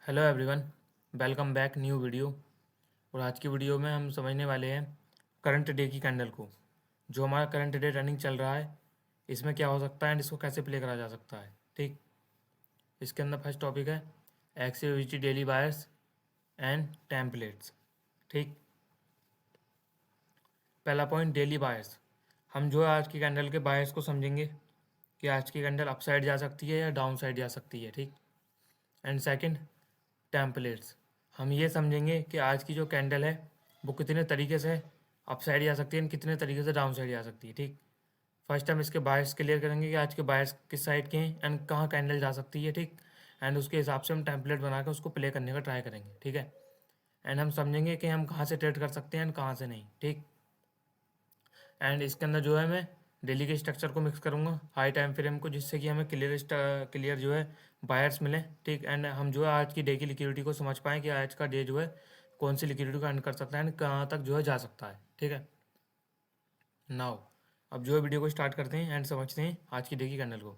Hello everyone, welcome back new video. और आज की वीडियो में हम समझने वाले हैं करंट डे की कैंडल को। जो हमारा करंट डे रनिंग चल रहा है, इसमें क्या हो सकता है एंड इसको कैसे प्ले करा जा सकता है। ठीक, इसके अंदर फर्स्ट टॉपिक है एक्सएवीटी डेली बायर्स एंड टेम्पलेट्स। ठीक, पहला पॉइंट डेली बायर्स। हम जो है आज की कैंडल के बायर्स को समझेंगे कि आज की कैंडल अपसाइड जा सकती है या डाउन साइड जा सकती है। ठीक, एंड सेकंड टेम्पलेट्स। हम ये समझेंगे कि आज की जो कैंडल है वो कितने तरीके से अप साइड जा सकती है, कितने तरीके से डाउन साइड जा सकती है। ठीक, फर्स्ट हम इसके बायर्स क्लियर करेंगे कि आज के बायर्स किस साइड के हैं एंड कहाँ कैंडल जा सकती है। ठीक, एंड उसके हिसाब से हम टेम्पलेट बना कर उसको प्ले करने का ट्राई करेंगे। ठीक है, एंड हम समझेंगे कि हम कहाँ से ट्रेड कर सकते हैं एंड कहाँ से नहीं। ठीक, एंड इसके अंदर जो है मैं डेली के स्ट्रक्चर को मिक्स करूँगा हाई टाइम फ्रेम को, जिससे कि हमें क्लियर जो है बायर्स मिले। ठीक, एंड हम जो है आज की डे की लिक्विडिटी को समझ पाएँ कि आज का डे जो है कौन सी लिक्विडिटी को अर्न कर सकता है एंड कहाँ तक जो है जा सकता है। ठीक है, नाउ अब जो है वीडियो को स्टार्ट करते हैं एंड समझते हैं आज की डे की कैंडल को।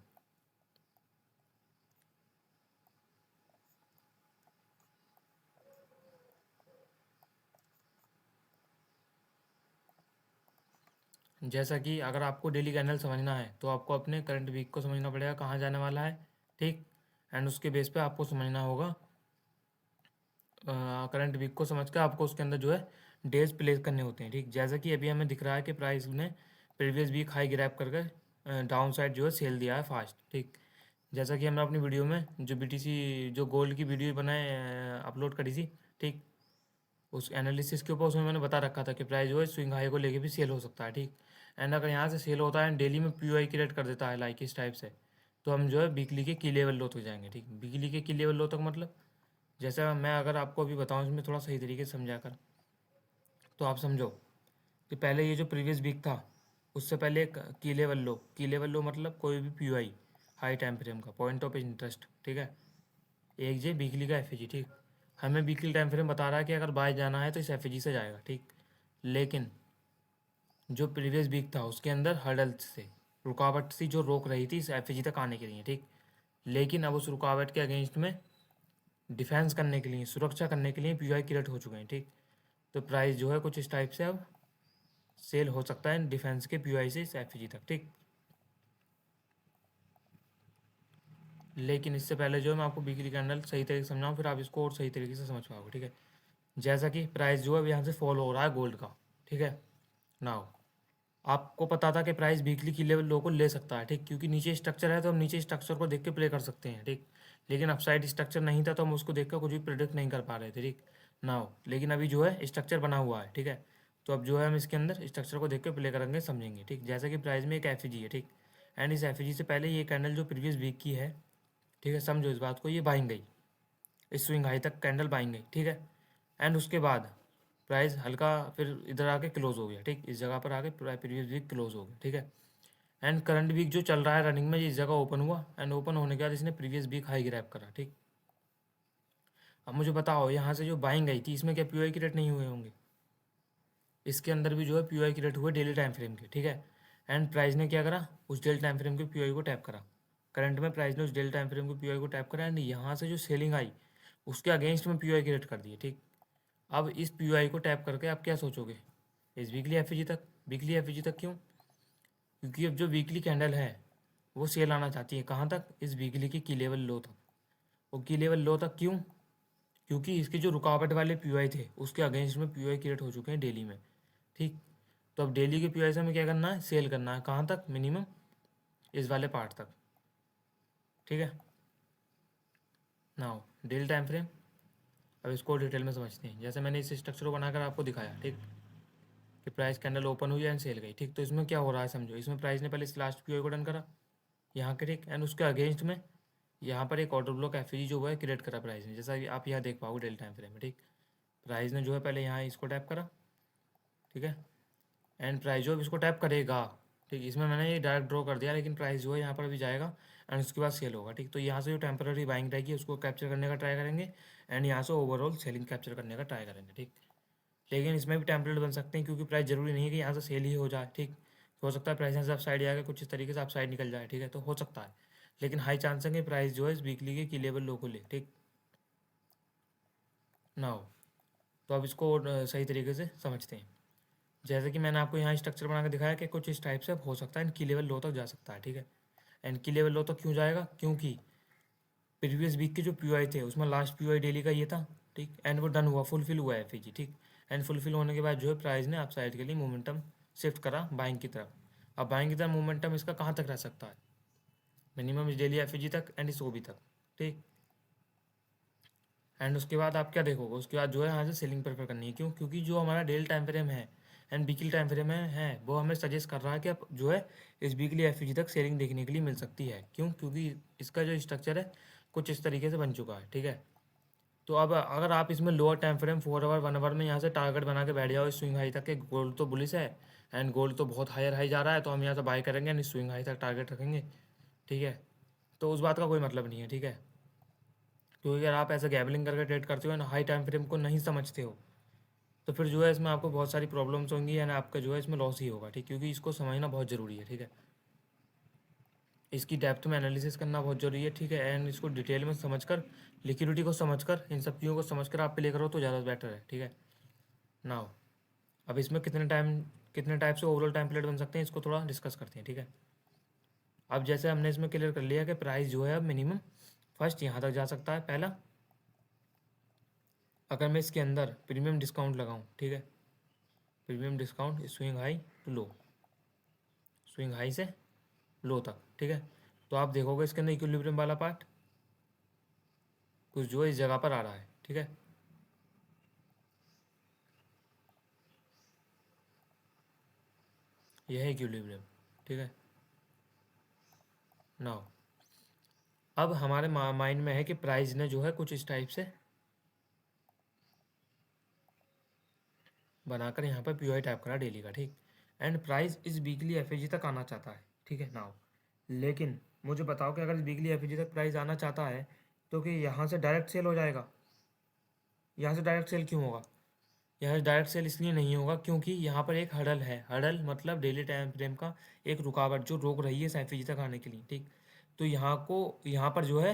जैसा कि अगर आपको डेली कैंडल समझना है तो आपको अपने करंट वीक को समझना पड़ेगा कहाँ जाने वाला है। ठीक, एंड उसके बेस पे आपको समझना होगा करंट वीक को समझ कर आपको उसके अंदर जो है डेज प्लेस करने होते हैं। ठीक, जैसा कि अभी हमें दिख रहा है कि प्राइस ने प्रीवियस वीक हाई ग्रैब करके डाउन साइड जो है सेल दिया है फास्ट। ठीक, जैसा कि हमने अपनी वीडियो में जो बीटीसी जो गोल्ड की वीडियो बनाए अपलोड करी थी। ठीक, उस एनालिसिस के ऊपर उसमें मैंने बता रखा था कि प्राइस जो है स्विंग हाई को लेके भी सेल हो सकता है। ठीक, एंड अगर यहाँ से सेल होता है डेली में पीओआई क्रिएट कर देता है लाइक इस टाइप से, तो हम जो है वीकली के की लेवल लो तक जाएंगे। ठीक, वीकली के की लेवल लो तक मतलब जैसा मैं अगर आपको अभी बताऊँ इसमें थोड़ा सही तरीके से समझा कर, तो आप समझो कि पहले ये जो प्रीवियस वीक था उससे पहले एक की लेवल लो मतलब कोई भी पीओआई हाई टाइम फ्रेम का पॉइंट ऑफ इंटरेस्ट। ठीक है, एक जे वीकली का एफ। ठीक, हमें वीकली टाइम फ्रेम बता रहा है कि अगर बाय जाना है तो इस एफ से जाएगा। ठीक, लेकिन जो प्रीवियस वीक था उसके अंदर हर्डल से रुकावट सी जो रोक रही थी इस एफ तक आने के लिए। ठीक, लेकिन अब उस रुकावट के अगेंस्ट में डिफेंस करने के लिए, सुरक्षा करने के लिए पीओआई क्रिएट हो चुके हैं। ठीक, तो प्राइस जो है कुछ इस टाइप से अब सेल हो सकता है डिफेंस के पीओआई से इस एफ तक। ठीक, लेकिन इससे पहले जो है मैं आपको वीकली कैंडल सही तरीके से समझाऊँ, फिर आप इसको और सही तरीके से समझ पाओगे। ठीक है, जैसा कि प्राइस जो है अब यहाँ से फॉलो हो रहा है गोल्ड का। ठीक है, नाउ आपको पता था कि प्राइस वीकली की लेवल लो को ले सकता है। ठीक, क्योंकि नीचे स्ट्रक्चर है तो हम नीचे स्ट्रक्चर को देख के प्ले कर सकते हैं। ठीक, लेकिन अपसाइड स्ट्रक्चर नहीं था तो हम उसको देख कर कुछ भी प्रिडिक्ट नहीं कर पा रहे थे। ठीक, नाउ लेकिन अभी जो है स्ट्रक्चर बना हुआ है। ठीक है, तो अब जो है हम इसके अंदर स्ट्रक्चर को देख के प्ले करेंगे, समझेंगे। ठीक, जैसे कि प्राइस में एक एफ है। ठीक, एंड इस एफ से पहले ये कैंडल जो प्रीवियस वीक की है, ठीक है, समझो इस बात को, ये बाइंग गई, इस स्विंग हाई तक कैंडल बाइंग गई। ठीक है, एंड उसके बाद प्राइस हल्का फिर इधर आके क्लोज हो गया। ठीक, इस जगह पर आके प्रीवियस वीक क्लोज हो गया। ठीक है, एंड करंट वीक जो चल रहा है रनिंग में, इस जगह ओपन हुआ एंड ओपन होने के बाद इसने प्रीवियस वीक हाई ग्रैब करा। ठीक, अब मुझे बताओ यहाँ से जो बाइंग आई थी इसमें क्या पीओआई क्रिएट नहीं हुए होंगे? इसके अंदर भी जो है पीओआई क्रिएट हुए डेली टाइम फ्रेम के। ठीक है, एंड प्राइस ने क्या करा, उस डेली टाइम फ्रेम के पीओआई को टैप करा। करंट में प्राइस ने उस डेली टाइम फ्रेम के पीओआई को टैप करा एंड यहाँ से जो सेलिंग आई उसके अगेंस्ट में पीओआई क्रिएट कर दिए। ठीक, अब इस पीओआई को टैप करके आप क्या सोचोगे, इस वीकली एफ तक। वीकली एफ तक क्यों? क्योंकि अब जो वीकली कैंडल है वो सेल आना चाहती है कहाँ तक, इस वीकली की लेवल लो तक। वो की लेवल लो तक क्यों? क्योंकि इसके जो रुकावट वाले पीओआई थे उसके अगेंस्ट में पीओआई क्रिएट हो चुके हैं डेली में। ठीक, तो अब डेली के पीओआई से हमें क्या करना है, सेल करना है कहाँ तक, मिनिमम इस वाले पार्ट तक। ठीक है, नाउ डेली टाइम फ्रेम, अब इसको डिटेल में समझते हैं। जैसे मैंने इस स्ट्रक्चर को बनाकर आपको दिखाया। ठीक, कि प्राइस कैंडल ओपन हुई एंड सेल गई। ठीक, तो इसमें क्या हो रहा है समझो, इसमें प्राइस ने पहले इस लास्ट पीओआई को डन करा यहाँ के। ठीक, एंड उसके अगेंस्ट में यहाँ पर एक ऑर्डर ब्लॉक एफ जो है क्रिएट करा प्राइस ने, जैसा कि आप यहाँ देख पाओगे डेली टाइम फ्रेम में। ठीक, प्राइस ने जो है पहले यहाँ इसको टैप करा। ठीक है, एंड प्राइस जो अब इसको टैप करेगा। ठीक, इसमें मैंने ये डायरेक्ट ड्रॉ कर दिया, लेकिन प्राइस जो है यहाँ पर भी जाएगा एंड उसके बाद सेल होगा। ठीक, तो यहाँ से जो टेम्पररी बाइंग रहेगी उसको कैप्चर करने का ट्राई करेंगे एंड यहाँ से ओवरऑल सेलिंग कैप्चर करने का ट्राई करेंगे। ठीक, लेकिन इसमें भी टेम्पलेट बन सकते हैं क्योंकि प्राइस जरूरी नहीं है कि यहाँ से सेल ही हो जाए। ठीक, हो सकता है प्राइस यहाँ से आप साइड जाएगा कुछ इस तरीके से आप साइड निकल जाए। ठीक है, तो हो सकता है, लेकिन हाई चांस है कि प्राइस जो है इस वीकली के की लेवल लो को ले। ठीक, नाउ तो अब इसको सही तरीके से समझते हैं। जैसे कि मैंने आपको यहाँ स्ट्रक्चर बना के दिखाया कि कुछ इस टाइप से हो सकता है, की लेवल लो तक जा सकता है, ठीक है। एंड की लेवल लो तक क्यों जाएगा, क्योंकि प्रीवियस वीक के जो पी थे उसमें लास्ट पी डेली का ये था, ठीक। एंड वो डन हुआ, फुलफिल हुआ है FEG, ठीक। एंड फुलफिल होने के बाद जो है प्राइस ने अप साइड के लिए मोमेंटम शिफ्ट करा बाइंग की तरफ। अब बाइंग की तरफ मोमेंटम इसका कहाँ तक रह सकता है, मिनिमम इस डेली FEG तक एंड इस OB तक, ठीक। एंड उसके बाद आप क्या देखोगे, उसके बाद जो है यहाँ से सेलिंग प्रेफर करनी है। क्यों, क्योंकि जो हमारा डेली टाइम फ्रेम है एंड वीकली टाइम फ्रेम है वो हमें सजेस्ट कर रहा है कि आप जो है इस वीकली FEG तक सेलिंग देखने के लिए मिल सकती है। क्यों, क्योंकि इसका जो स्ट्रक्चर है कुछ इस तरीके से बन चुका है, ठीक है। तो अब अगर आप इसमें lower time frame 4 hour 1 hour में यहाँ से टारगेट बना के बैठ जाओ इस स्विंग हाई तक के, गोल्ड तो बुलिस है एंड गोल्ड तो बहुत हायर हाई जा रहा है, तो हम यहाँ से बाय करेंगे एंड स्विंग हाई तक टारगेट रखेंगे, ठीक है। तो उस बात का कोई मतलब नहीं है, ठीक है। क्योंकि अगर आप ऐसे गैबलिंग करके ट्रेड करते हो ना, हाई टाइम फ्रेम को नहीं समझते हो, तो फिर जो है इसमें आपको बहुत सारी प्रॉब्लम्स होंगी एंड आपका जो है इसमें लॉस ही होगा, ठीक। क्योंकि इसको समझना बहुत ज़रूरी है, ठीक है। इसकी डेप्थ में एनालिसिस करना बहुत ज़रूरी है, ठीक है। एंड इसको डिटेल में समझकर, लिक्विडिटी को समझकर, इन सब चीज़ों को समझकर आप प्ले करो तो ज़्यादा बेटर है, ठीक है। नाउ अब इसमें कितने टाइप से ओवरऑल टेम्पलेट बन सकते हैं, इसको थोड़ा डिस्कस करते हैं, ठीक है। अब जैसे हमने इसमें क्लियर कर लिया कि प्राइस जो है अब मिनिमम फर्स्ट यहाँ तक जा सकता है, पहला। अगर मैं इसके अंदर प्रीमियम डिस्काउंट लगाऊं, ठीक है, premium discount swing high to low, swing high से लो तक, ठीक है। तो आप देखोगे इसके अंदर इक्विलिब्रियम वाला पार्ट कुछ जो है इस जगह पर आ रहा है, ठीक है। यह है इक्विलिब्रियम, ठीक है। नाउ अब हमारे माइंड में है कि प्राइस ने जो है कुछ इस टाइप से बनाकर यहाँ पर POI टाइप करा डेली का, ठीक। एंड प्राइस इस वीकली FAG तक आना चाहता है, ठीक है। नाउ लेकिन मुझे बताओ कि अगर इस वीकली FAG तक प्राइस आना चाहता है तो कि यहाँ से डायरेक्ट सेल हो जाएगा, यहाँ से डायरेक्ट सेल क्यों होगा, यहाँ से डायरेक्ट सेल इसलिए नहीं होगा क्योंकि यहाँ पर एक हडल है, हडल मतलब डेली टाइम फ्रेम का एक रुकावट जो रोक रही है FAG तक आने के लिए, ठीक। तो यहाँ पर जो है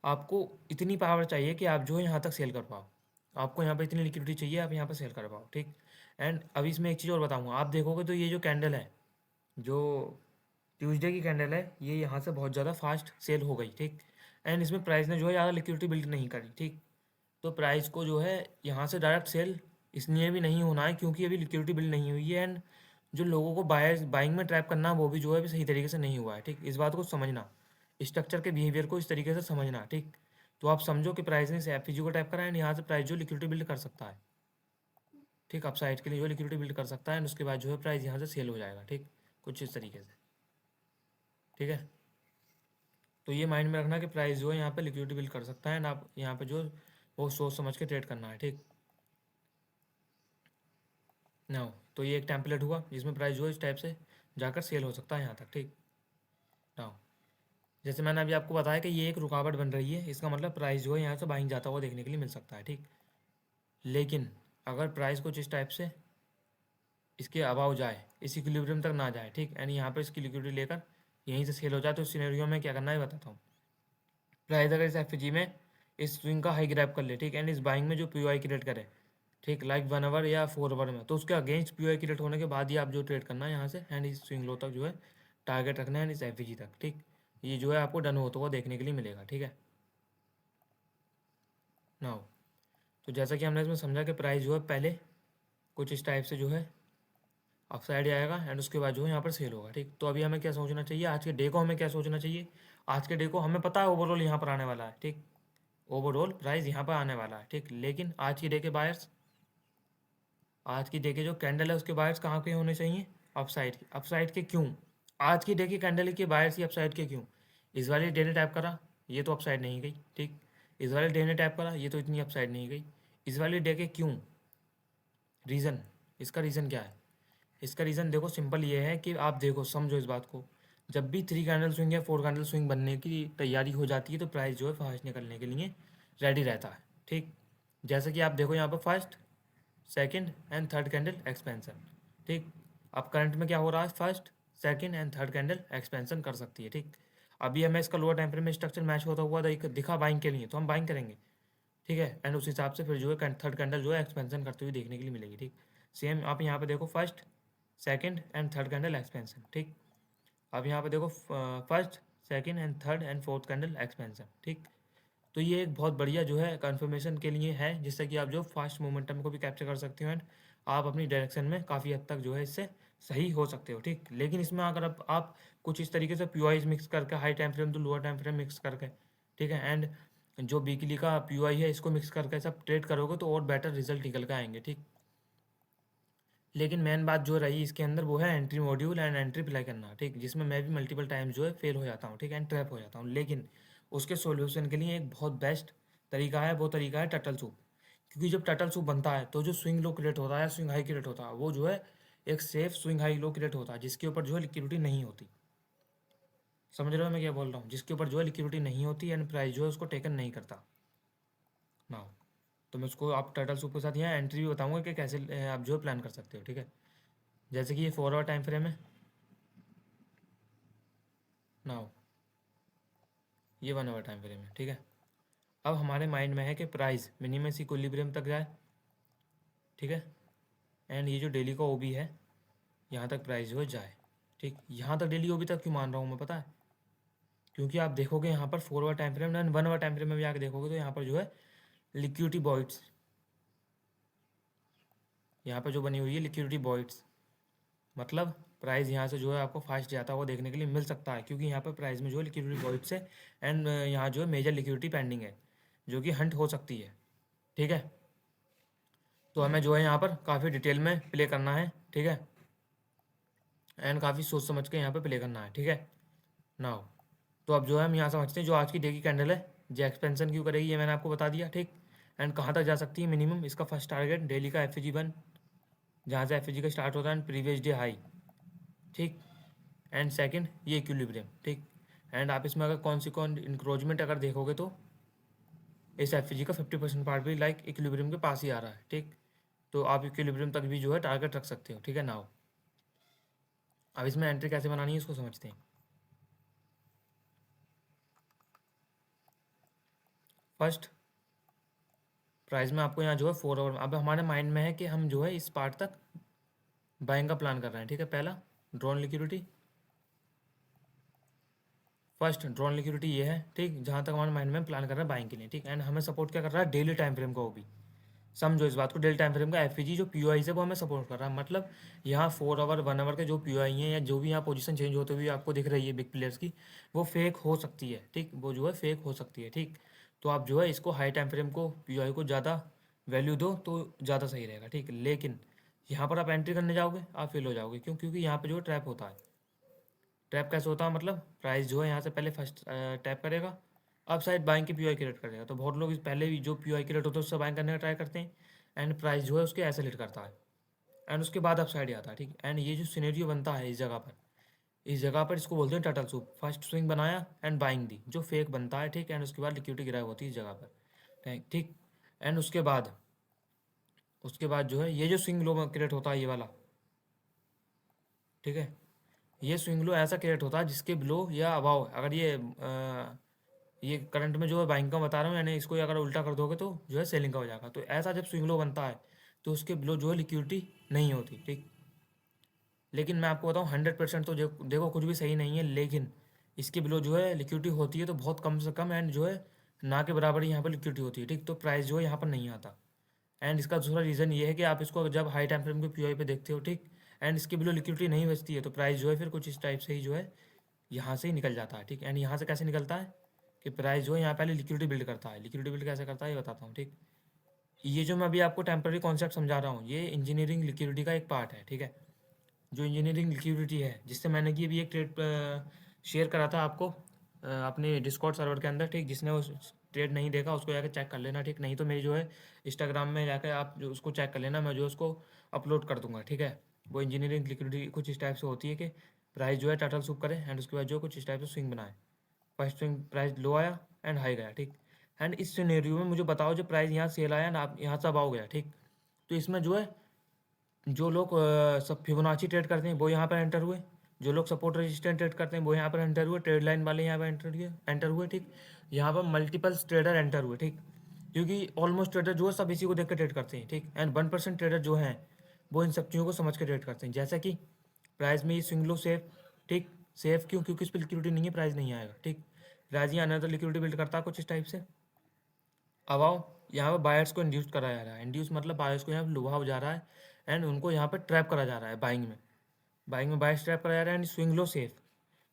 आपको इतनी पावर चाहिए कि आप जो है यहाँ तक सेल कर पाओ, आपको यहाँ पर इतनी लिक्विडिटी चाहिए, आप यहाँ पर सेल कर पाओ, ठीक। एंड अभी इसमें एक चीज़ और बताऊँगा, आप देखोगे तो ये जो कैंडल है, जो ट्यूसडे की कैंडल है, ये यहाँ से बहुत ज़्यादा फास्ट सेल हो गई, ठीक। एंड इसमें प्राइस ने जो है ज़्यादा लिक्विडिटी बिल्ड नहीं करी, ठीक। तो प्राइस को जो है यहाँ से डायरेक्ट सेल इसलिए भी नहीं होना है क्योंकि अभी लिक्विडिटी बिल्ड नहीं हुई है एंड जो लोगों को बाइंग में ट्रैप करना वो भी जो है अभी सही तरीके से नहीं हुआ है, ठीक। इस बात को समझना, स्ट्रक्चर के बिहेवियर को इस तरीके से समझना, ठीक। तो आप समझो कि प्राइस ने FPG को टैप करा एंड यहाँ से प्राइस जो लिक्विडिटी बिल्ड कर सकता है, ठीक, अपसाइड के लिए जो लिक्विडिटी बिल्ड कर सकता है एंड उसके बाद जो है प्राइस यहाँ से सेल हो जाएगा, ठीक, कुछ इस तरीके से, ठीक है। तो ये माइंड में रखना कि प्राइस जो है यहाँ पे लिक्विडिटी बिल्ड कर सकता है एंड आप यहाँ पे जो वो सोच समझ के ट्रेड करना है, ठीक। नाउ तो ये एक टेम्पलेट हुआ जिसमें प्राइस जो है इस टाइप से जाकर सेल हो सकता है यहाँ तक, ठीक। नाउ जैसे मैंने अभी आपको बताया कि ये एक रुकावट बन रही है, इसका मतलब प्राइस जो है यहाँ से बाइंग जाता हुआ देखने के लिए मिल सकता है, ठीक। लेकिन अगर प्राइस कुछ इस टाइप से इसके अभाव जाए, इस इक्विलिब्रियम तक ना जाए, ठीक, यानी यहाँ पर इसकी लिक्विडिटी लेकर यहीं से सेल हो जाए, तो इस सिनेरियो में क्या करना है बताता हूँ। प्राइस अगर इस FG में इस स्विंग का हाई ग्रैब कर ले, ठीक, एंड इस बाइंग में जो POI क्रिएट करे, ठीक, लाइक 1 आवर या 4 आवर में, तो उसके अगेंस्ट POI क्रिएट होने के बाद ही आप जो ट्रेड करना है यहाँ से एंड इस स्विंग लो तक जो है टारगेट रखना है इस FG तक, ठीक। ये जो है आपको डन होता हुआ देखने के लिए मिलेगा, ठीक है। नाउ तो जैसा कि हमने इसमें समझा कि प्राइस जो है पहले कुछ इस टाइप से जो है अपसाइड आएगा एंड उसके बाद जो है यहाँ पर सेल होगा, ठीक। तो अभी हमें क्या सोचना चाहिए, आज के डे को हमें क्या सोचना चाहिए, आज के डे को हमें पता है ओवरऑल यहाँ पर आने वाला है, ठीक, ओवरऑल प्राइस यहाँ पर आने वाला है, ठीक। लेकिन आज की डे के बायर्स, आज की डे के जो कैंडल है उसके बायर्स कहाँ के होने चाहिए, अपसाइड के, अपसाइड के क्यों, आज की डे की कैंडल के बायर्स ही अपसाइड के क्यों, इस वाले डे ने टैप करा ये तो अपसाइड नहीं गई, ठीक, इस वाले डे ने टैप करा ये तो इतनी अपसाइड नहीं गई, इस वाले डे के क्यों, रीज़न, इसका रीज़न क्या है, इसका रीज़न देखो सिंपल ये है कि आप देखो समझो इस बात को, जब भी 3 कैंडल स्विंग या 4 कैंडल स्विंग बनने की तैयारी हो जाती है तो प्राइस जो है फास्ट निकलने के लिए रेडी रहता है, ठीक। जैसे कि आप देखो यहाँ पर first second and third candle expansion, ठीक। अब करंट में क्या हो रहा है, first second and third candle expansion कर सकती है, ठीक। अभी हमें इसका लोअर टाइम फ्रेम में स्ट्रक्चर मैच होता हुआ दिखा बाइंग के लिए तो हम बाइंग करेंगे, ठीक है। एंड उस हिसाब से फिर जो है थर्ड कैंडल जो है एक्सपेंशन करते हुए देखने के लिए मिलेगी, ठीक। सेम आप यहाँ पे देखो first second and third candle expansion, ठीक। अब यहाँ पे देखो first second and third and fourth candle expansion, ठीक। तो ये एक बहुत बढ़िया जो है कन्फर्मेशन के लिए है, जिससे कि आप जो फास्ट मोमेंटम को भी कैप्चर कर सकते हो एंड आप अपनी डायरेक्शन में काफ़ी हद तक जो है इससे सही हो सकते हो, ठीक। लेकिन इसमें अगर आप कुछ इस तरीके से पीओआईज मिक्स करके हाई टाइम फ्रेम तो लोअर टाइम फ्रेम मिक्स करके, ठीक है, एंड जो वीकली का पीओआई है इसको मिक्स करके सब ट्रेड करोगे तो और बेटर रिजल्ट निकल के आएंगे, ठीक। लेकिन मेन बात जो रही इसके अंदर वो है entry module and entry apply करना, ठीक, जिसमें मैं भी मल्टीपल टाइम जो है फेल हो जाता हूँ, ठीक, एंड ट्रैप हो जाता हूँ। लेकिन उसके सॉल्यूशन के लिए एक बहुत बेस्ट तरीका है, वो तरीका है टर्टल सूप। क्योंकि जब टर्टल सूप बनता है तो जो स्विंग लो क्रिएट होता है, स्विंग हाई क्रिएट होता है, वो जो है एक safe swing high low create होता है, जिसके ऊपर जो है लिक्विडिटी नहीं होती। समझ रहे हो मैं क्या बोल रहा हूँ? जिसके ऊपर जो है लिक्विडिटी नहीं होती एंड प्राइस जो है उसको टेकन नहीं करता ना। तो मैं उसको आप टर्टल सूप के साथ यहाँ एंट्री भी बताऊंगा कि कैसे आप जो है प्लान कर सकते हो, ठीक है। जैसे कि ये 4 आवर टाइम फ्रेम है ना, ये 1 आवर टाइम फ्रेम है, ठीक है। अब हमारे माइंड में है कि प्राइस मिनिमम से इक्विलिब्रियम तक जाए, ठीक है, एंड ये जो डेली का ओबी है यहाँ तक प्राइस जो है जाए, ठीक। यहाँ तक डेली ओबी तक क्यों मान रहा हूँ मैं, पता है? क्योंकि आप देखोगे यहाँ पर 4 hour time frame and 1 hour time frame में भी आके देखोगे तो यहाँ पर जो है लिक्विडिटी बॉइड्स, यहाँ पर जो बनी हुई है लिक्विडिटी बॉइड्स, मतलब प्राइस यहाँ से जो है आपको फास्ट जाता हुआ देखने के लिए मिल सकता है, क्योंकि यहाँ पर प्राइस में जो है लिक्विडिटी बॉइड्स है एंड यहाँ जो है मेजर लिक्विडिटी पेंडिंग है जो कि हंट हो सकती है, ठीक है। तो हमें जो है यहाँ पर काफ़ी डिटेल में प्ले करना है, ठीक है, एंड काफ़ी सोच समझ के यहाँ पे प्ले करना है, ठीक है। नाउ तो अब जो है हम यहाँ समझते हैं जो आज की डे की कैंडल है जो एक्सपेंशन क्यों करेगी ये मैंने आपको बता दिया, ठीक। एंड कहाँ तक जा सकती है मिनिमम, इसका फर्स्ट टारगेट डेली का FG1 जहाँ से FG का स्टार्ट होता है एंड प्रीवियस डे हाई, ठीक। एंड सेकंड ये इक्विलिब्रियम, ठीक। एंड आप इसमें अगर कौन इंक्रोचमेंट अगर देखोगे तो इस FG का 50% पार्ट भी लाइक इक्विलिब्रियम के पास ही आ रहा है, ठीक। तो आप इक्विलिब्रियम तक भी जो है टारगेट रख सकते हो, ठीक है। नाउ अब इसमें एंट्री कैसे बनानी है इसको समझते हैं। फर्स्ट प्राइस में आपको यहाँ जो है 4 आवर, अब हमारे माइंड में है कि हम जो है इस पार्ट तक बाइंग का प्लान कर रहे हैं, ठीक है। पहला drawn liquidity, first drawn liquidity ये है, ठीक, जहाँ तक हमारे माइंड में प्लान कर रहे हैं बाइंग के लिए, ठीक। एंड हमें सपोर्ट क्या कर रहा है डेली टाइम फ्रेम का, वो भी समझो इस बात को, डेली टाइम फ्रेम का FG जो POI है वो हमें सपोर्ट कर रहा है। मतलब यहाँ 4 आवर 1 आवर के जो POI हैं या जो भी यहाँ पोजीशन चेंज होते हुए आपको दिख रही है बिग प्लेयर्स की, वो फेक हो सकती है, ठीक, वो जो है फेक हो सकती है, ठीक। तो आप जो है इसको हाई टाइम फ्रेम को POI को ज़्यादा वैल्यू दो तो ज़्यादा सही रहेगा, ठीक। लेकिन यहाँ पर आप एंट्री करने जाओगे आप फेल हो जाओगे, क्यों? क्योंकि यहाँ पर जो ट्रैप होता है। ट्रैप कैसे होता है, मतलब प्राइस जो है यहाँ से पहले फर्स्ट टैप करेगा, अब शायद बाइंग की POI क्रिएट करेगा, तो बहुत लोग पहले भी जो POI क्रिएट होता है उससे बाइंग करने का ट्राई करते हैं एंड प्राइस जो है उसके ऐसे लिट करता है एंड उसके बाद अप साइड आता है, ठीक। एंड ये जो सिनेरियो बनता है इस जगह पर इसको बोलते हैं टर्टल सूप। फर्स्ट स्विंग बनाया एंड बाइंग दी, जो फेक बनता है, ठीक। एंड उसके बाद लिक्विडिटी गिराई होती है इस जगह पर, ठीक। एंड उसके बाद जो है ये जो स्विंग लो क्रिएट होता है ये वाला, ठीक है, ये स्विंग लो ऐसा क्रिएट होता है जिसके बिलो या अबाव अगर ये करंट में जो है बाइंग का बता रहा हूँ, यानी इसको अगर उल्टा कर दोगे तो जो है सेलिंग का हो जाएगा। तो ऐसा जब स्विंग लो बनता है तो उसके बिलो जो है लिक्विडिटी नहीं होती, ठीक। लेकिन मैं आपको बताऊँ 100% तो देखो कुछ भी सही नहीं है, लेकिन इसके बिलो जो है लिक्विडिटी होती है तो बहुत कम से कम, एंड जो है ना के बराबर ही यहाँ पर लिक्विडिटी होती है, ठीक। तो प्राइस जो है यहाँ पर नहीं आता। एंड इसका दूसरा रीज़न ये है कि आप इसको जब हाई टाइम फ्रेम के POI पे देखते हो, ठीक, एंड इसके बिलो लिक्विडिटी नहीं बचती है तो प्राइस जो है फिर कुछ इस टाइप से ही जो है यहाँ से ही निकल जाता है, ठीक। एंड यहाँ से कैसे निकलता है कि प्राइस जो है यहाँ पहले लिक्विडिटी बिल्ड करता है। लिक्विडिटी बिल्ड कैसे करता है ये बताता हूँ, ठीक। ये जो मैं अभी आपको टेम्पररी कॉन्सेप्ट समझा रहा हूँ ये इंजीनियरिंग लिक्विडिटी का एक पार्ट है, ठीक है। जो इंजीनियरिंग लिक्विडिटी है जिससे मैंने कि अभी एक ट्रेड शेयर करा था आपको अपने डिस्कॉर्ड सर्वर के अंदर, ठीक। जिसने उस ट्रेड नहीं देखा उसको जाकर चेक कर लेना, ठीक। नहीं तो मेरी जो है इंस्टाग्राम में जाकर आप जो उसको चेक कर लेना, मैं जो उसको अपलोड कर दूंगा, ठीक है। वो इंजीनियरिंग लिक्विडिटी कुछ इस टाइप से होती है कि प्राइस जो है टर्टल सूप करे एंड उसके बाद जो कुछ इस टाइप से स्विंग बनाए। फर्स्ट स्विंग प्राइस लो आया एंड हाई गया, ठीक। एंड इस सिनेरियो में मुझे बताओ जो प्राइस यहाँ सेल आया ना आप यहाँ से अब आओ गया, ठीक। तो इसमें जो है जो लोग सब फिबोनाची ट्रेड करते हैं वो यहाँ पर एंटर हुए, जो लोग सपोर्ट रेजिस्टेंट ट्रेड करते हैं वो यहाँ पर एंटर हुए, ट्रेड लाइन वाले यहाँ पर एंटर हुए, ठीक। यहाँ पर मल्टीपल ट्रेडर एंटर हुए, ठीक। क्योंकि ऑलमोस्ट ट्रेडर जो है सब इसी को देख कर ट्रेड करते हैं, ठीक। एंड 1% ट्रेडर जो हैं वो इन सब चीज़ों को समझ के ट्रेड करते हैं। जैसा कि प्राइस में ये स्विंग लो सेफ, ठीक। सेफ क्यों? क्योंकि इस पर लिक्विडिटी नहीं है, प्राइस नहीं आएगा, ठीक। प्राइस ही आना तो लिक्विडिटी बिल्ड करता है कुछ इस टाइप से। अब आओ, यहाँ पर बायर्स को इंड्यूस करा जा रहा है। इंड्यूस मतलब बायर्स को यहाँ पर लुभाव जा रहा है एंड उनको यहाँ पर ट्रैप करा जा रहा है बाइंग में। बाइंग में बायर्स ट्रैप करा जा रहा है एंड स्विंग लो सेफ।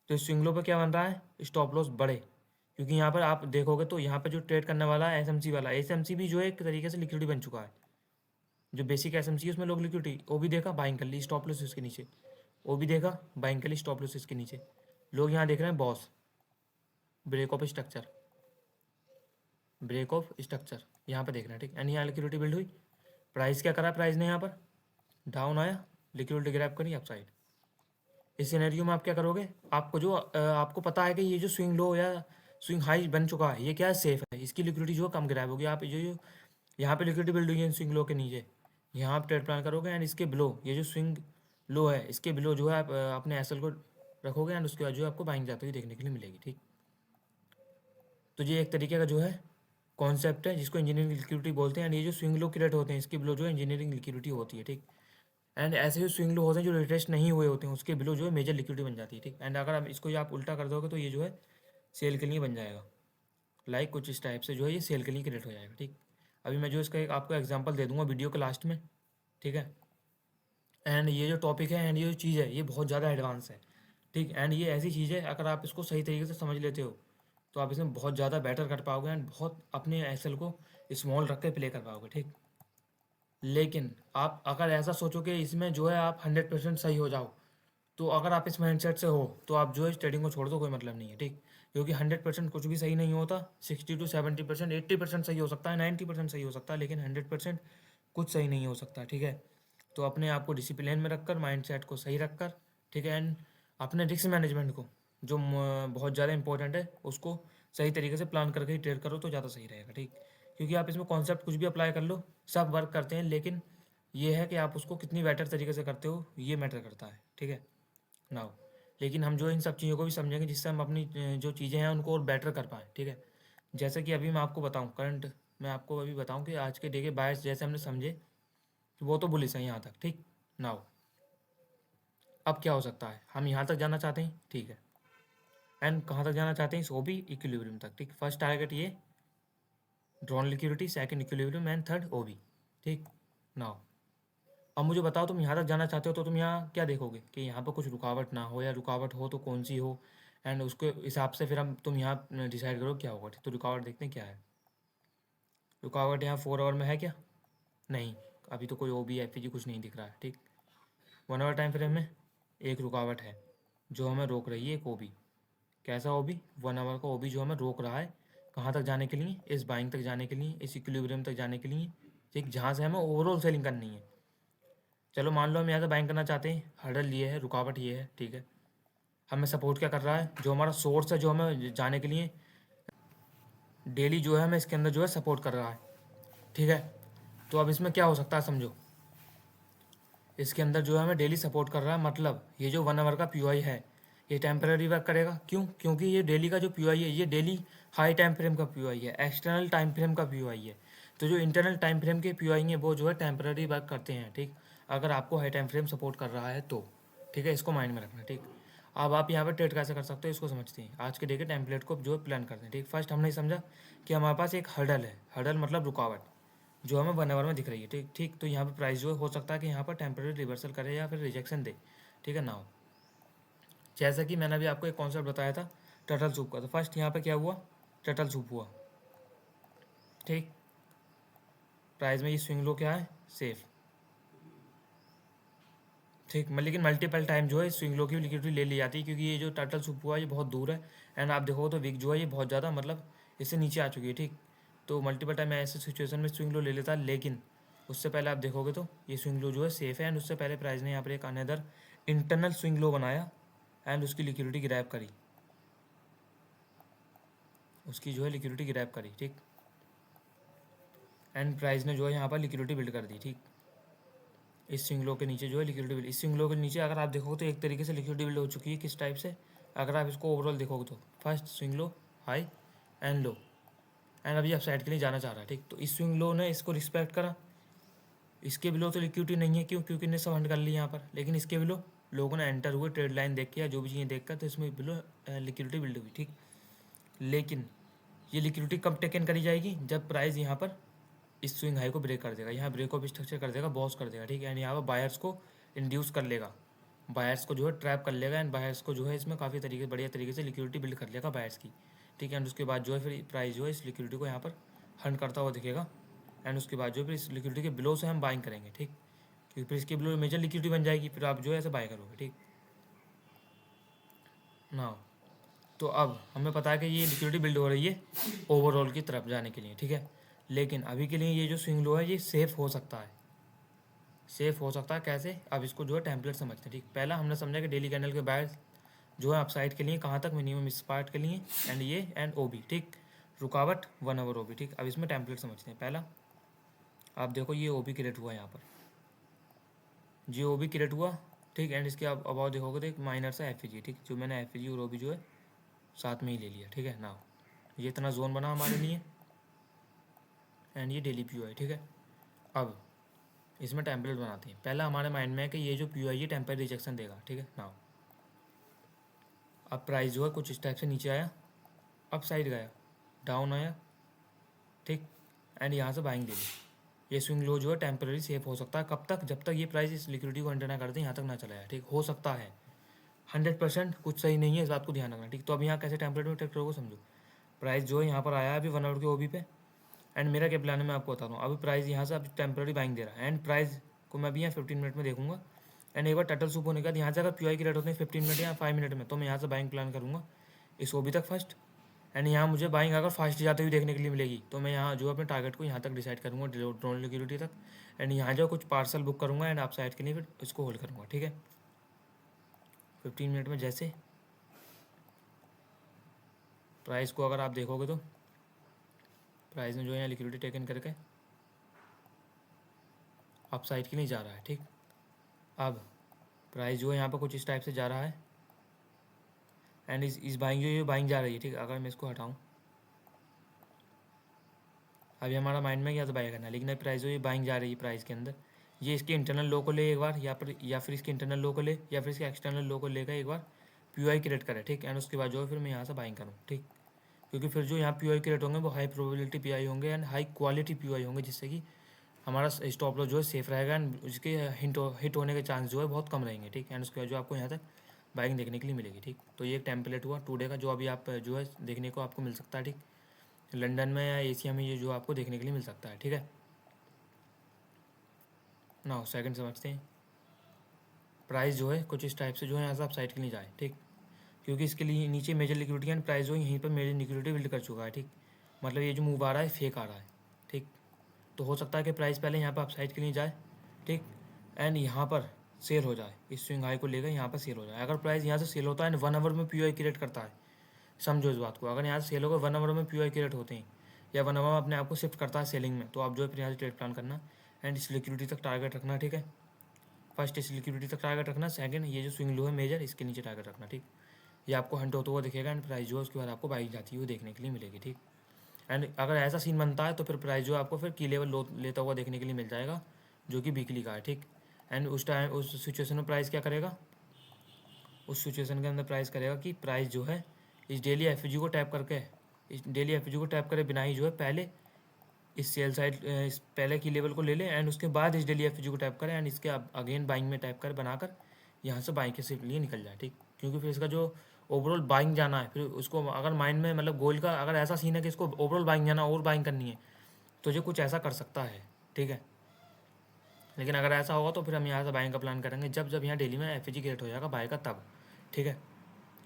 तो स्विंग लो पर क्या बन रहा है? स्टॉप लॉस बड़े। क्योंकि यहाँ पर आप देखोगे तो यहाँ पर जो ट्रेड करने वाला है एसएमसी वाला, एसएमसी भी जो है एक तरीके से लिक्विडिटी बन चुका है। जो बेसिक एसएमसी है उसमें लोग लिक्विडिटी वो भी देखा, बाइंग कर ली, स्टॉप लॉस इसके नीचे। वो भी देखा, बाइंग कर ली, स्टॉप लॉस इसके नीचे। लोग यहाँ देख रहे हैं boss, break of structure, break of structure यहाँ पर देख रहे हैं, ठीक। एंड यहाँ लिक्विडिटी बिल्ड हुई। प्राइस क्या करा? प्राइस ने यहाँ पर डाउन आया, लिक्विडिटी ग्रैब करी अपसाइड। इस सिनेरियो में आप क्या करोगे? आपको जो आपको पता है कि ये जो स्विंग लो या स्विंग हाई बन चुका है, ये क्या है? सेफ है। इसकी लिक्विडिटी जो कम ग्रैब होगी। आप जो यहाँ पे लिक्विडिटी बिल्ड हुई है स्विंग लो के नीचे, यहाँ आप ट्रेड प्लान करोगे एंड इसके बिलो ये जो स्विंग लो है इसके बिलो जो है आप अपने एसएल को रखोगे एंड उसके बाद जो आपको बाइंग जाती हुई देखने के लिए मिलेगी, ठीक। तो ये एक तरीके का जो है कॉन्सेप्ट है जिसको इंजीनियरिंग लिक्विडिटी बोलते हैं। एंड ये जो स्विंग लो क्रिएट होते हैं इसके बिलो जो है इंजीनियरिंग लिक्विडिटी होती है, ठीक। एंड ऐसे जो स्विंग लो होते हैं जो रिटेस्ट नहीं हुए होते हैं उसके बिलो जो है मेजर लिक्विडिटी बन जाती है, ठीक। एंड अगर आप इसको आप उल्टा कर दोगे तो ये जो है सेल के लिए बन जाएगा। लाइक कुछ इस टाइप से जो है ये सेल के लिए क्रिएट हो जाएगा, ठीक। अभी मैं जो इसका एक आपको एग्जांपल दे दूंगा वीडियो के लास्ट में, ठीक है। एंड ये जो टॉपिक है एंड ये जो चीज़ है ये बहुत ज़्यादा एडवांस है, ठीक। एंड ये ऐसी चीज़ है अगर आप इसको सही तरीके से समझ लेते हो तो आप इसमें बहुत ज़्यादा बेटर कर पाओगे एंड बहुत अपने एसएल को स्मॉल रख के प्ले कर पाओगे, ठीक। लेकिन आप अगर ऐसा सोचो कि इसमें जो है आप 100% सही हो जाओ, तो अगर आप इस माइंडसेट से हो तो आप जो है ट्रेडिंग को छोड़ दो, कोई मतलब नहीं है, ठीक। क्योंकि 100% कुछ भी सही नहीं होता। 60 to 70%, 80% सही हो सकता है, 90% सही हो सकता है, लेकिन 100% कुछ सही नहीं हो सकता, ठीक है। तो अपने आप को डिसिप्लिन में रखकर, माइंडसेट को सही रखकर, ठीक है। एंड अपने रिस्क मैनेजमेंट को जो बहुत ज़्यादा इंपॉर्टेंट है उसको सही तरीके से प्लान करके ही ट्रेड करो तो ज़्यादा सही रहेगा, ठीक। क्योंकि आप इसमें कॉन्सेप्ट कुछ भी अप्लाई कर लो, सब वर्क करते हैं, लेकिन ये है कि आप उसको कितनी बेटर तरीके से करते हो ये मैटर करता है, ठीक है नाउ। लेकिन हम जो इन सब चीज़ों को भी समझेंगे जिससे हम अपनी जो चीज़ें हैं उनको और बेटर कर पाएँ, ठीक है। जैसे कि अभी मैं आपको बताऊं करंट, मैं आपको अभी बताऊं कि आज के डे के बायर्स जैसे हमने समझे कि वो तो बुलिश हैं यहाँ तक, ठीक। नाउ अब क्या हो सकता है? हम यहाँ तक जाना चाहते हैं, ठीक है। एंड कहाँ तक जाना चाहते हैं? सो भी इक्विलिब्रियम तक, ठीक। फर्स्ट टारगेट ये drawn liquidity, second equilibrium and third OB, ठीक। नाउ अब मुझे बताओ तुम यहाँ तक जाना चाहते हो तो तुम यहाँ क्या देखोगे कि यहाँ पर कुछ रुकावट ना हो, या रुकावट हो तो कौन सी हो। एंड उसके हिसाब से फिर हम तुम यहाँ डिसाइड करो क्या होगा, ठीक। तो रुकावट देखते हैं क्या है। रुकावट यहाँ 4 आवर में है क्या? नहीं, अभी तो कोई ओ बी एफ जी कुछ नहीं दिख रहा है, ठीक। 1 आवर टाइम फ्रेम में एक रुकावट है जो हमें रोक रही है, एक ओ बी। कैसा ओ बी? 1 आवर का ओ बी जो हमें रोक रहा है कहाँ तक जाने के लिए? इस बाइंग तक जाने के लिए, इस इक्विलिब्रियम तक जाने के लिए, ठीक। जहाँ से हमें ओवरऑल सेलिंग करनी है। चलो मान लो हम यहाँ से बाइंग करना चाहते हैं, हर्डल ये है, रुकावट ये है, ठीक है। हमें सपोर्ट क्या कर रहा है? जो हमारा सोर्स है जो हमें जाने के लिए डेली जो है हमें इसके अंदर जो है सपोर्ट कर रहा है, ठीक है। तो अब इसमें क्या हो सकता है समझो, इसके अंदर जो है हमें डेली सपोर्ट कर रहा है, मतलब ये जो 1 आवर का पीओआई है ये टेम्पररी वर्क करेगा। क्यों? क्योंकि ये डेली का जो पीओआई है ये डेली हाई टाइम फ्रेम का पीओआई है, एक्सटर्नल टाइम फ्रेम का पीओआई है। तो जो इंटरनल टाइम फ्रेम के पीओआई हैं वो जो है टेम्पररी वर्क करते हैं, ठीक। अगर आपको हाई टाइम फ्रेम सपोर्ट कर रहा है तो, ठीक है, इसको माइंड में रखना, ठीक। अब आप यहाँ पर ट्रेड कैसे कर सकते हो इसको समझते हैं। आज के डे के टेम्पलेट को जो है प्लान करते हैं, ठीक। फर्स्ट हमने समझा कि हमारे पास एक हर्डल है, हर्डल मतलब रुकावट जो हमें 1 आवर में दिख रही है, ठीक ठीक। तो यहाँ पे प्राइस जो हो सकता है कि यहाँ पर टेम्पररी रिवर्सल करे या फिर रिजेक्शन दे, ठीक है नाउ। जैसा कि मैंने अभी आपको एक कॉन्सेप्ट बताया था टर्टल सूप का, तो फर्स्ट यहाँ पे क्या हुआ? टर्टल सूप हुआ, ठीक। प्राइस में ये स्विंग लो क्या है? सेफ, ठीक। लेकिन मल्टीपल टाइम जो है स्विंग लो की लिक्विडिटी ले ली जाती है क्योंकि ये जो टर्टल सूप हुआ ये बहुत दूर है। एंड आप देखो तो विक जो है ये बहुत ज़्यादा मतलब इससे नीचे आ चुकी है, ठीक। तो मल्टीपल टाइम ऐसे सिचुएशन में स्विंग लो ले लेता है, लेकिन उससे पहले आप देखोगे तो ये स्विंग लो जो है सेफ है। एंड उससे पहले प्राइस ने यहाँ पर एक अनदर इंटरनल स्विंग लो बनाया एंड उसकी लिक्विडिटी ग्रैब करी, उसकी जो है लिक्विडिटी ग्रैब करी, ठीक। एंड प्राइस ने जो है यहाँ पर लिक्विडिटी बिल्ड कर दी, ठीक। इस स्विंग लो के नीचे जो है लिक्विडिटी बिल्ड, इस स्विंग लो के नीचे अगर आप देखोगे तो एक तरीके से लिक्विडिटी बिल्ड हो चुकी है। किस टाइप से? अगर आप इसको ओवरऑल देखोगे तो first swing low, high and low, and अभी अपसाइड के लिए जाना चाह रहा है, ठीक। तो इस स्विंग लो ने इसको रिस्पेक्ट करा, इसके बिलो तो लिक्विडिटी नहीं है, क्यों? क्योंकि इन्हें सब हंड कर लिया यहाँ पर। लेकिन इसके बिलो लोगों ने एंटर हुए ट्रेड लाइन देख के या जो भी चीज़ें देख कर, तो इसमें बिलो लिक्विडिटी बिल्ड हुई, ठीक। लेकिन ये लिक्विडिटी कब टेकन करी जाएगी? जब प्राइस यहाँ पर इस स्विंग हाई को ब्रेक कर देगा, यहाँ ब्रेक ऑफ स्ट्रक्चर कर देगा, बॉस कर देगा, ठीक है। एंड यहाँ पर बायर्स को इंड्यूस कर लेगा, बायर्स को जो है ट्रैप कर लेगा, एंड बायर्स को जो है इसमें काफ़ी तरीके बढ़िया तरीके से लिक्विडिटी बिल्ड कर लेगा बायर्स की, ठीक है। एंड उसके बाद जो है फिर प्राइस जो है इस लिक्विडिटी को यहाँ पर हंड करता हुआ दिखेगा, एंड उसके बाद जो है फिर इस लिक्विडिटी के बिलो से हम बाइंग करेंगे, ठीक। क्योंकि फिर इसके बिलो मेजर लिक्विडिटी बन जाएगी, फिर आप जो है ऐसे बाय करोगे, ठीक ना। तो अब हमें पता है कि ये लिक्विडिटी बिल्ड हो रही है ओवरऑल की तरफ जाने के लिए, ठीक है। लेकिन अभी के लिए ये जो स्विंग लो है ये सेफ हो सकता है, सेफ हो सकता है कैसे? अब इसको जो है टेम्पलेट समझते हैं, ठीक। पहला हमने समझा कि डेली कैंडल के बाहर जो है अपसाइड के लिए कहाँ तक मिनिमम इस पार्ट के लिए, एंड ये एंड ओ बी, ठीक। रुकावट 1 आवर ओ बी, ठीक। अब इसमें टेम्पलेट समझते हैं। पहला आप देखो ये ओ बी क्रिएट हुआ यहाँ पर, जी ओ बी क्रिएट हुआ, ठीक। एंड इसके आप अबाउट देखोगे तो एक माइनर सा एफ जी, ठीक। जो मैंने एफ जी और ओ बी जो है साथ में ही ले लिया, ठीक है ना। ये इतना जोन बना हमारे लिए, एंड ये डेली पी है, ठीक है। अब इसमें टेम्पलेट बनाते हैं। पहला हमारे माइंड में है कि ये जो पी आई ये टेम्परेरी रिजेक्शन देगा, ठीक है ना। अब प्राइस जो है कुछ इस टाइप से नीचे आया, अप साइड गया, डाउन आया, ठीक। एंड यहाँ से बाइंग दे दी। ये स्विंग लो जो है टेम्परेरी सेफ हो सकता है, कब तक? जब तक ये प्राइस इस लिक्विडिटी को एंटर ना कर दे, यहाँ तक ना चला जाए, ठीक। हो सकता है 100% कुछ सही नहीं है, इस बात को ध्यान रखना, ठीक। तो अब यहाँ कैसे टेम्पलेट में ट्रेड करोगे समझो। प्राइस जो है यहाँ पर आया है अभी 1 आवर के ओबी पे, एंड मेरा क्या प्लान है मैं आपको बताता हूँ। अभी प्राइस यहाँ से अभी टेम्परेरी बाइंग दे रहा है, एंड प्राइस को मैं अभी यहाँ 15 मिनट में देखूंगा, एंड एक बार टटल सूप होने के बाद यहाँ से अगर पी आई की रेट होते हैं 15 मिनट या 5 मिनट में, तो मैं यहाँ से बाइंग प्लान करूँगा इस ओबी तक फर्स्ट। एंड यहाँ मुझे बाइंग अगर फास्ट जाते हुए देखने के लिए मिलेगी, तो मैं यहाँ जो अपने टारगेट को यहाँ तक डिसाइड करूँगा ड्रोन लिक्विडिटी तक, एंड यहाँ जो कुछ पार्सल बुक करूँगा, एंड आप साइड के लिए फिर इसको होल्ड करूँगा, ठीक है। 15 मिनट में जैसे प्राइस को अगर आप देखोगे तो प्राइस ने जो है लिक्विडिटी टेकन करके अप साइड के लिए जा रहा है, ठीक। अब प्राइस जो है यहाँ पर कुछ इस टाइप से जा रहा है, एंड इस बाइंग जो ये बाइंग जा रही है, ठीक। अगर मैं इसको हटाऊँ, अभी हमारा माइंड में क्या तो बाय करना है, लेकिन अब प्राइस जो ये बाइंग जा रही है प्राइस के अंदर, ये इसके इंटरनल लो को ले एक बार, या फिर इसके इंटरनल लो को ले, या फिर इसके एक्सटर्नल लो को लेकर एक बार पी आई क्रिएट करे, ठीक। एंड उसके बाद जो है फिर मैं यहाँ से बाइंग करूँ, ठीक। क्योंकि फिर जो यहाँ पी आई क्रिएट होंगे वो हाई प्रोबेबिलिटी पी आई होंगे, and high quality P I होंगे, जिससे कि हमारा स्टॉप लॉस जो है सेफ रहेगा, एंड उसके हिट होने के चांस जो है बहुत कम रहेंगे, ठीक। एंड उसके बाद जो आपको यहाँ तक बाइंग देखने के लिए मिलेगी, ठीक। तो ये एक टेम्पलेट हुआ टुडे का, जो अभी आप जो है देखने को आपको मिल सकता है, ठीक। लंदन में या एशिया में ये जो आपको देखने के लिए मिल सकता है, ठीक है ना। सेकंड समझते हैं। प्राइस जो है कुछ इस टाइप से जो है यहाँ से आप साइड के लिए जाए, ठीक। क्योंकि इसके लिए नीचे मेजर लिक्विडिटी एंड प्राइस जो है यहीं पर मेजर लिक्विडिटी बिल्ड कर चुका है, ठीक। मतलब ये जो मूव आ रहा है फेक आ रहा है, ठीक। तो हो सकता है कि प्राइस पहले यहाँ पर अपसाइड के लिए जाए, ठीक। एंड यहाँ पर सेल हो जाए, इस स्विंग हाई को लेकर यहाँ पर सेल हो जाए। अगर प्राइस यहाँ से सेल होता है एंड 1 आवर में पी आई क्रिएट करता है, समझो इस बात को। अगर यहाँ से सेल होकर 1 आवर में पी आई क्रिएट होते हैं, या 1 आवर में अपने आप को शिफ्ट करता है सेलिंग में, तो आप जो है फिर यहाँ से ट्रेड प्लान करना, एंड इस लिक्विडिटी तक टारगेट रखना, ठीक है। फर्स्ट इस लिक्विडिटी तक टारगेट रखना, सेकंड ये जो स्विंग लो है मेजर इसके नीचे टारगेट रखना, ठीक। ये आपको हंट होता हुआ दिखेगा, एंड प्राइस जो है उसके बाद आपको बाई जाती हुई देखने के लिए मिलेगी, ठीक। एंड अगर ऐसा सीन बनता है तो फिर प्राइस जो आपको फिर की लेवल लेता हुआ देखने के लिए मिल जाएगा, जो कि वीकली का है, ठीक। एंड उस टाइम उस सिचुएशन में प्राइस क्या करेगा? उस सिचुएशन के अंदर प्राइस करेगा कि प्राइस जो है इस डेली एफ को टैप करके, इस डेली एफ को टैप करे बिना ही जो है पहले इस सेल साइड इस पहले की लेवल को ले ले, एंड उसके बाद इस डेली एफ को टैप करे, एंड इसके अगेन बाइंग में टैप कर बनाकर यहाँ से बाइंग के लिए निकल जाए, ठीक। क्योंकि फिर इसका जो ओवरऑल बाइंग जाना है, फिर उसको अगर माइंड में मतलब गोल का अगर ऐसा सीन है कि इसको ओवरऑल बाइंग जाना और बाइंग करनी है, तो जो कुछ ऐसा कर सकता है, ठीक है। लेकिन अगर ऐसा होगा तो फिर हम यहाँ से बाइंग का प्लान करेंगे जब जब यहाँ डेली में एफ क्रिएट हो जाएगा बाय का, तब, ठीक है।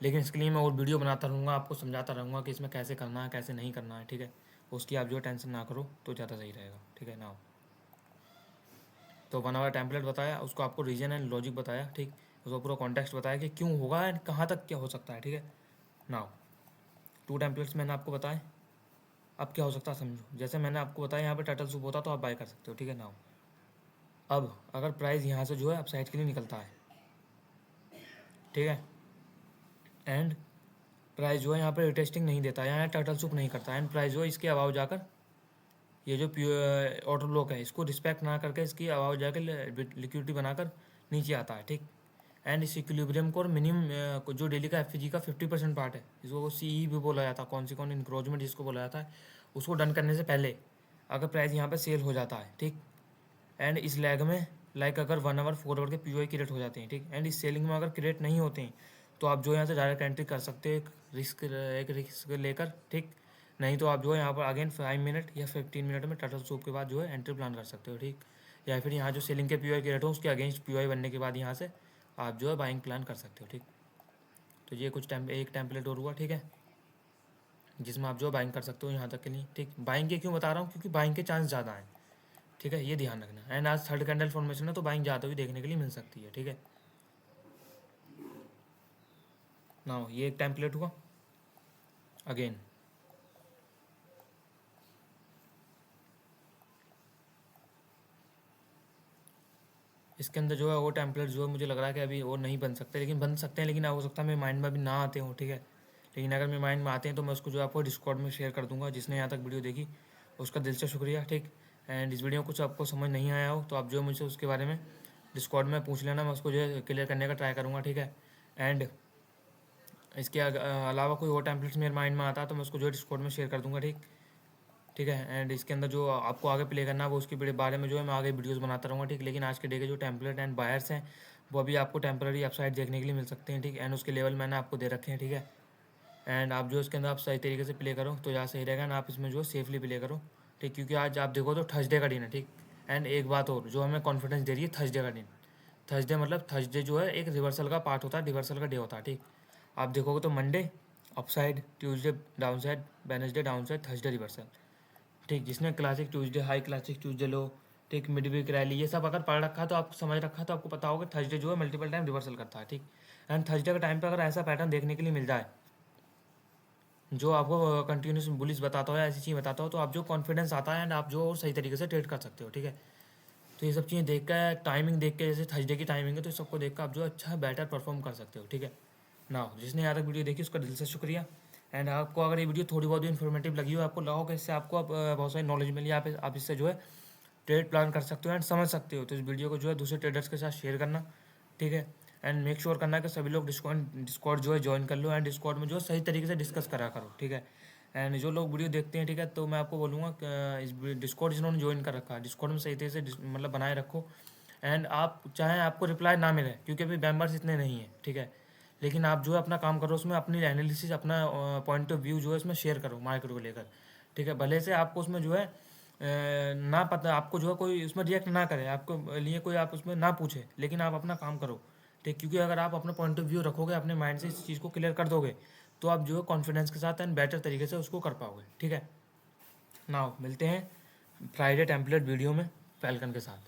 लेकिन इसके लिए मैं और वीडियो बनाता रहूँगा, आपको समझाता रहूँगा कि इसमें कैसे करना है कैसे नहीं करना है, ठीक है। उसकी आप जो टेंशन ना करो तो ज़्यादा सही रहेगा, ठीक है ना। तो 1 आवर टेम्पलेट बताया, उसको आपको रीजन एंड लॉजिक बताया, ठीक। उसको पूरा कॉन्टेक्स्ट बताया कि क्यों होगा एंड कहाँ तक क्या हो सकता है, ठीक है नाउ। 2 टेम्पलेट्स मैंने आपको बताए, अब क्या हो सकता है समझो। जैसे मैंने आपको बताया यहाँ पे टर्टल सूप होता तो आप बाय कर सकते हो, ठीक है नाउ। अब अगर प्राइस यहाँ से जो है अपसाइड के लिए निकलता है, ठीक है, एंड प्राइस जो है यहाँ पर रिटेस्टिंग नहीं देता, यहाँ टर्टल सूप नहीं करता। एंड प्राइस जो है इसके अबाव जाकर ये जो ऑटो ब्लॉक है इसको रिस्पेक्ट ना करके इसकी अबाव जाकर लिक्विडिटी बनाकर नीचे आता है, ठीक। एंड इस इक्विलिब्रियम को मिनिमम जो डेली का एफ का 50% पार्ट है, इसको CE भी बोला जाता है, कौन इंक्रोचमेंट जिसको बोला जाता है, उसको डन करने से पहले अगर प्राइस यहाँ पर सेल हो जाता है, ठीक। एंड इस लैग में लाइक अगर 1 आवर फॉरवर्ड के POI क्रिएट हो जाते हैं, ठीक। एंड इस सेलिंग में अगर क्रिएट नहीं होते हैं तो आप जो यहाँ से डायरेक्ट एंट्री कर सकते हो एक रिस्क लेकर, ठीक। नहीं तो आप जो है यहाँ पर अगेन 5 मिनट या 15 मिनट में टर्टल सूप के बाद जो है एंट्री प्लान कर सकते हो, ठीक। या फिर यहाँ जो सेलिंग के POI क्रिएट हो उसके अगेंस्ट POI बनने के बाद यहाँ से आप जो है बाइंग प्लान कर सकते हो, ठीक। तो ये कुछ एक टेम्पलेट और हुआ, ठीक है, जिसमें आप जो बाइंग कर सकते हो यहाँ तक के लिए, ठीक। बाइंग के क्यों बता रहा हूँ, क्योंकि बाइंग के चांस ज़्यादा हैं, ठीक है, ये ध्यान रखना। एंड आज थर्ड कैंडल फॉर्मेशन है तो बाइंग ज़्यादा भी देखने के लिए मिल सकती है, ठीक है। ना ये एक टेम्पलेट हुआ। अगेन इसके अंदर जो है वो टेम्पलेट जो है मुझे लग रहा है कि अभी और नहीं बन सकते, लेकिन बन सकते हैं, लेकिन हो सकता है मेरे माइंड में अभी ना आते हो, ठीक है। लेकिन अगर मेरे माइंड में आते हैं तो मैं उसको जो आपको डिस्कॉर्ड में शेयर कर दूंगा। जिसने यहाँ तक वीडियो देखी उसका दिल से शुक्रिया, ठीक। एंड इस वीडियो कुछ आपको समझ नहीं आया हो तो आप जो मुझसे उसके बारे में डिस्कॉर्ड में पूछ लेना, मैं उसको जो है क्लियर करने का ट्राई करूँगा, ठीक है। एंड इसके अलावा कोई और टेम्पलेट्स मेरे माइंड में आता है तो मैं उसको जो है डिस्कॉर्ड में शेयर कर दूँगा, ठीक, ठीक है। एंड इसके अंदर जो आपको आगे प्ले करना है वो उसके बारे में जो है मैं आगे वीडियोस बनाता रहूँगा, ठीक। लेकिन आज के डे के जो टेम्पलेट एंड बायर्स हैं वो अभी आपको टेम्पररी वेबसाइट देखने के लिए मिल सकते हैं, ठीक। एंड उसके लेवल मैंने आपको दे रखे हैं, ठीक है। एंड आप जो इसके अंदर आप सही तरीके से प्ले करो तो ज़्यादा सही रहेगा, ना आप इसमें जो सेफली प्ले करो, ठीक। क्योंकि आज आप देखो तो थर्सडे का दिन है, ठीक। एंड एक बात और जो हमें कॉन्फिडेंस दे रही है थर्सडे का दिन, थर्सडे मतलब थर्सडे जो है एक रिवर्सल का पार्ट होता है, रिवर्सल का डे होता है, ठीक। आप देखोगे तो Monday upside, Tuesday down side, Wednesday down side, Thursday reversal, ठीक। जिसने classic Tuesday, high classic Tuesday low, ठीक, मिड वीक रैली ये सब अगर पढ़ रखा है तो आपको समझ रखा है तो आपको पता होगा थर्सडे जो है मल्टीपल टाइम रिवर्सल करता है, ठीक। एंड थर्सडे का टाइम पे अगर ऐसा पैटर्न देखने के लिए मिल जाए जो आपको कंटिन्यूस बुलिस बताता हो या ऐसी चीज़ बताता हो तो आप जो कॉन्फिडेंस आता है एंड आप जो सही तरीके से ट्रेड कर सकते हो, ठीक है। तो ये सब चीज़ें देख कर, टाइमिंग देख के, जैसे थर्सडे की टाइमिंग है तो सबको देख कर आप जो अच्छा बेटर परफॉर्म कर सकते हो, ठीक है ना। जिसने यहाँ तक वीडियो देखी उसका दिल से शुक्रिया। एंड आपको अगर ये वीडियो थोड़ी बहुत भी इन्फॉर्मेटिव लगी हो, आपको लगा हो कि इससे आपको बहुत सारी नॉलेज मिली, आप इससे जो है ट्रेड प्लान कर सकते हो एंड समझ सकते हो, तो इस वीडियो को जो है दूसरे ट्रेडर्स के साथ शेयर करना, ठीक है। एंड मेक श्योर करना कि सभी लोग डिस्कॉर्ड जो है ज्वाइन कर लो एंड डिस्कॉर्ड में जो है सही तरीके से डिस्कस करा करो, ठीक है। एंड जो लोग वीडियो देखते हैं, ठीक है, तो मैं आपको बोलूँगा कि इस डिस्कॉर्ड जिन्होंने ज्वाइन कर रखा है डिस्कॉर्ड में सही तरीके से मतलब बनाए रखो। एंड आप चाहें आपको रिप्लाई ना मिले क्योंकि अभी मेम्बर्स इतने नहीं हैं, ठीक है, लेकिन आप जो है अपना काम करो, उसमें अपनी एनालिसिस, अपना पॉइंट ऑफ व्यू जो है इसमें शेयर करो मार्केट को लेकर, ठीक है। भले से आपको उसमें जो है ना पता, आपको जो है कोई उसमें रिएक्ट ना करे, आपको लिए कोई आप उसमें ना पूछे, लेकिन आप अपना काम करो, ठीक। क्योंकि अगर आप अपना पॉइंट ऑफ व्यू रखोगे, अपने माइंड से इस चीज़ को क्लियर कर दोगे तो आप जो है कॉन्फिडेंस के साथ एंड बेटर तरीके से उसको कर पाओगे, ठीक है। नाउ मिलते हैं फ्राइडे टेम्पलेट वीडियो में फैल्कन के साथ।